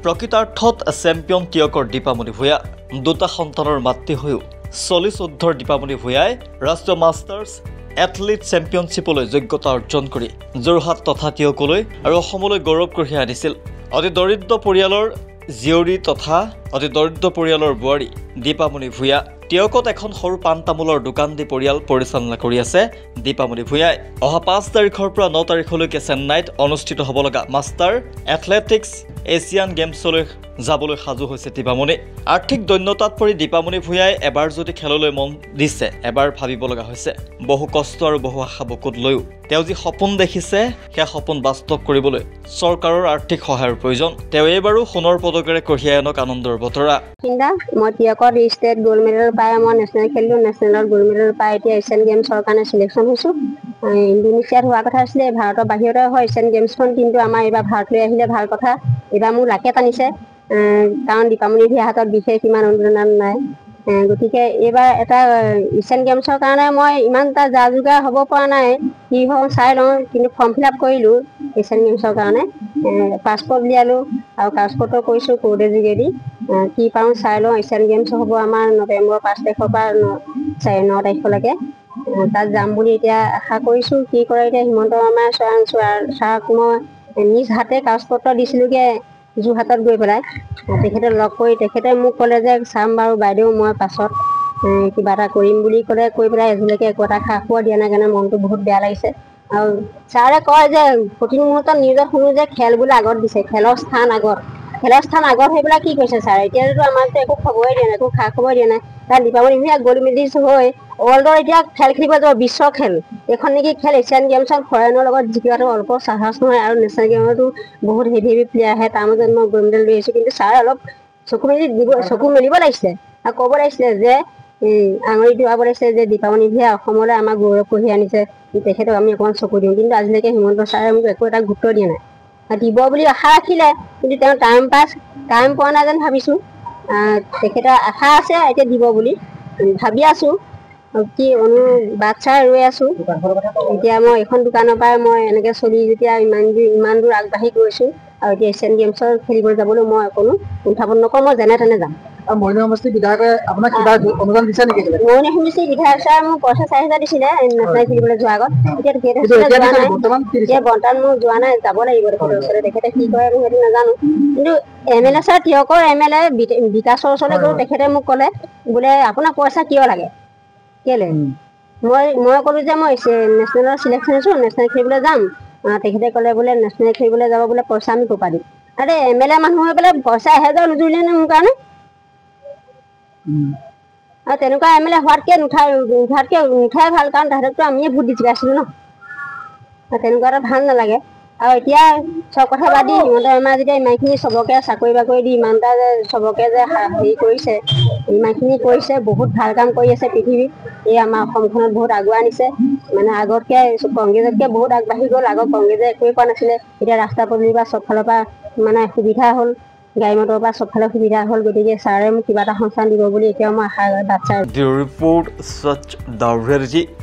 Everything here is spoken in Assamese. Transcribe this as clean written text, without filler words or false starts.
প্ৰকৃতাৰ্থত চেম্পিয়ন টিয়কৰ দীপামণি ভূঞা দুটা সন্তানৰ মাতৃ হৈও চলি চৈধ্যৰ দীপামণি ভূঞাই ৰাষ্ট্ৰীয় মাষ্টাৰ্ছ এথলীট চেম্পিয়নশ্বিপলৈ যোগ্যতা অৰ্জন কৰি যোৰহাট তথা টিয়কলৈ আৰু অসমলৈ গৌৰৱ কঢ়িয়াই আনিছিল। অতি দৰিদ্ৰ পৰিয়ালৰ জীয়ৰী তথা অতি দৰিদ্ৰ পৰিয়ালৰ বোৱাৰী দীপামণি ভূঞা টিয়কত এখন সৰু পাণ তামোলৰ দোকান দি পৰিয়াল পৰিচালনা কৰি আছে দীপামণি ভূঞাই। অহা ৫ তাৰিখৰ পৰা ৯ তাৰিখলৈকে চেন্নাইত অনুষ্ঠিত হ'ব লগা মাষ্টাৰ এথলেটিক্স এছিয়ান গেমছলৈ যাবলৈ সাজু হৈছে দীপামণি। আৰ্থিক দৈন্যতাত পৰি দীপামণি ভূঞাই এবাৰ যদি খেললৈ মন দিছে এবাৰ ভাবিব লগা হৈছে। বহু কষ্ট আৰু বহু আশা বুকুত লৈও তেওঁ যি সপোন দেখিছে সেয়া সপোন বাস্তৱ কৰিবলৈ চৰকাৰৰ আৰ্থিক সহায়ৰ প্ৰয়োজন। তেওঁ এইবাৰো সোণৰ পদকেৰে কঢ়িয়াই আনক আনন্দৰ বতৰা। মই টিয়কত ষ্টেট গ'ল্ড মেডেল পাই মই নেশ্যনেল খেলিলোঁ, নেশ্যনেলত গ'ল্ড মেডেল পাই এতিয়া এছিয়ান গেমছৰ কাৰণে চিলেকশ্যন হৈছোঁ। ইণ্ডোনেছিয়াত হোৱা কথা আছিলে, ভাৰতৰ বাহিৰতে হয় এছিয়ান গেমছখন, কিন্তু আমাৰ এইবাৰ ভাৰতলৈ আহিলে ভাল কথা। এইবাৰ মোৰ লাকে টানিছে, কাৰণ দীপামণি ভূঞাৰ হাতত বিশেষ ইমান অনুদান নাই। গতিকে এইবাৰ এটা এছিয়ান গেমছৰ কাৰণে মই ইমান এটা যা যোগাৰ হ'ব পৰা নাই, কি হওঁ চাই লওঁ। কিন্তু ফৰ্ম ফিল আপ কৰিলোঁ এছিয়ান গেমছৰ কাৰণে, পাছপৰ্ট উলিয়ালোঁ আৰু পাছপৰ্টো কৰিছোঁ ক'ৰ্টৰ যোগেদি। কি পাৰোঁ চাই লওঁ। এছিয়ান গেমছ হ'ব আমাৰ নৱেম্বৰৰ 5 তাৰিখৰ পৰা 9 তাৰিখলৈকে। তাত যাম বুলি এতিয়া আশা কৰিছোঁ। কি কৰে এতিয়া হিমন্ত মামাই ছাৰক মই নিজ হাতে কাগজ পত্ৰ দিছিলোঁগৈ যোৰহাটত গৈ পেলাই। তেখেতে লগ কৰি তেখেতে মোক ক'লে যে চাম বাৰু বাইদেউ, মই পাছত কিবা এটা কৰিম বুলি ক'লে। কৈ পেলাই আজিলৈকে একো এটা খা খবৰ দিয়া নাই কাৰণে মনটো বহুত বেয়া লাগিছে। আৰু ছাৰে কয় যে প্ৰতিটো মুহূৰ্তত নিউজত শুনো যে খেল বোলে আগত দিছে, খেলৰ স্থান আগত হৈ পেলাই কি কৈছে ছাৰে? এতিয়াতো আমাকতো একো খবৰে দিয়া নাই, একো খা খবৰ দিয়া নাই। তাত দীপামণি ভূঞা গ'ল্ড মেডেলিষ্ট হৈ ৱৰ্ল্ডৰ এতিয়া খেল খেলিব যাব, বিশ্ব খেল এইখন নেকি খেল এছিয়ান গেমছত ফৰেনৰ লগত জিকিৱাটো অল্প সাহস নহয়। আৰু নেশ্যনেল গেমতো বহুত হেভি প্লেয়াৰ আহে, তাৰ মাজত মই গ'ল্ড মেডেল লৈ আহিছোঁ। কিন্তু ছাৰে অলপ চকু মেলিব লাগিছিলে আৰু ক'ব লাগিছিলে যে আঙুলি ধুৱাব লাগিছিলে যে দীপামণি ভূঞা অসমলৈ আমাৰ গৌৰৱ কঢ়িয়াই আনিছে, তেখেতক আমি অকণমান চকু দিওঁ। কিন্তু আজিলৈকে হিমন্ত ছাৰে মোক একো এটা গুৰুত্ব দিয়া নাই। দিব বুলি আশা ৰাখিলে, কিন্তু তেওঁ টাইম পোৱা নাই যেন ভাবিছোঁ। তেখেতৰ আশা আছে এতিয়া দিব বুলি ভাবি আছোঁ। কি বাট চাই ৰৈ আছোঁ। এতিয়া মই এইখন দোকানৰ পৰাই মই এনেকৈ চলি যেতিয়া ইমান দূৰ আগবাঢ়ি গৈছোঁ, আৰু এতিয়া এছিয়ান গেমছৰ খেলিবলৈ যাবলৈ মই কোনো উত্থাপন নকৰোঁ, মই যেনে তেনে যাম। মৰিগাঁও সমষ্টিৰ বিধায়কে আপোনাক কিবা অনুদান দিছে নেকি? মৰিগাঁও সমষ্টিৰ বিধায়ক ছাৰে মোক পইচা 4,000 দিছিলে নেশ্যনেল খেলিবলৈ যোৱাৰ আগত। এতিয়া বৰ্তমান মোৰ যোৱা নাই, যাব লাগিব তেখেতৰ ওচৰলৈ। তেখেতে কি কৰে মই সেইটো নাজানো। কিন্তু MLA ছাৰ টিয়কৰ MLA বিকাশৰ ওচৰলৈ গ'লোঁ। তেখেতে মোক ক'লে বোলে আপোনাক পইচা কিয় লাগে, কেলৈ? মই ক'লোঁ যে মই নেশ্যনেলত চিলেকশ্যন হৈছোঁ, নেশ্যনেল খেলিবলৈ যাম। তেখেতে ক'লে বোলে নেশ্যনেল খেলিবলৈ যাব বোলে, পইচা আমি ক'ৰ পৰা দিম? আৰে MLA মানুহ হৈ পেলাই পইচা 1000 নুজুৰিলে নে মোৰ কাৰণে? আৰু তেনেকুৱা MLA হোৱাতকৈ নুঠাই ভাল, কাৰণ তাহাঁতকতো আমিয়ে ভোট দি জিকাইছিলোঁ ন। তেনেকুৱা এটা ভাল নালাগে। আৰু এতিয়া চব কথা বাদ দি হিমন্ত মামাই যেতিয়া ইমানখিনি চবকে চাকৰি বাকৰি দি ইমান এটা যে চবকে যে হেৰি কৰিছে, ইমানখিনি কৰিছে, বহুত ভাল কাম কৰি আছে পৃথিৱীত। এই আমাৰ অসমখনত বহুত আগুৱাই নিছে, মানে আগতকৈ কংগ্ৰেছতকৈ বহুত আগবাঢ়ি গ'ল। আগত কংগ্ৰেছে একোৱেই পোৱা নাছিলে, এতিয়া ৰাস্তা পদূলিৰ পৰা চব ফালৰ পৰা মানে সুবিধা হ'ল, গাড়ী মটৰৰ পৰা চবফালে সুবিধা হ'ল। গতিকে ছাৰে মোক কিবা এটা সংস্থান দিব বুলি এতিয়াও মই আশা বাট চাই আছোঁ।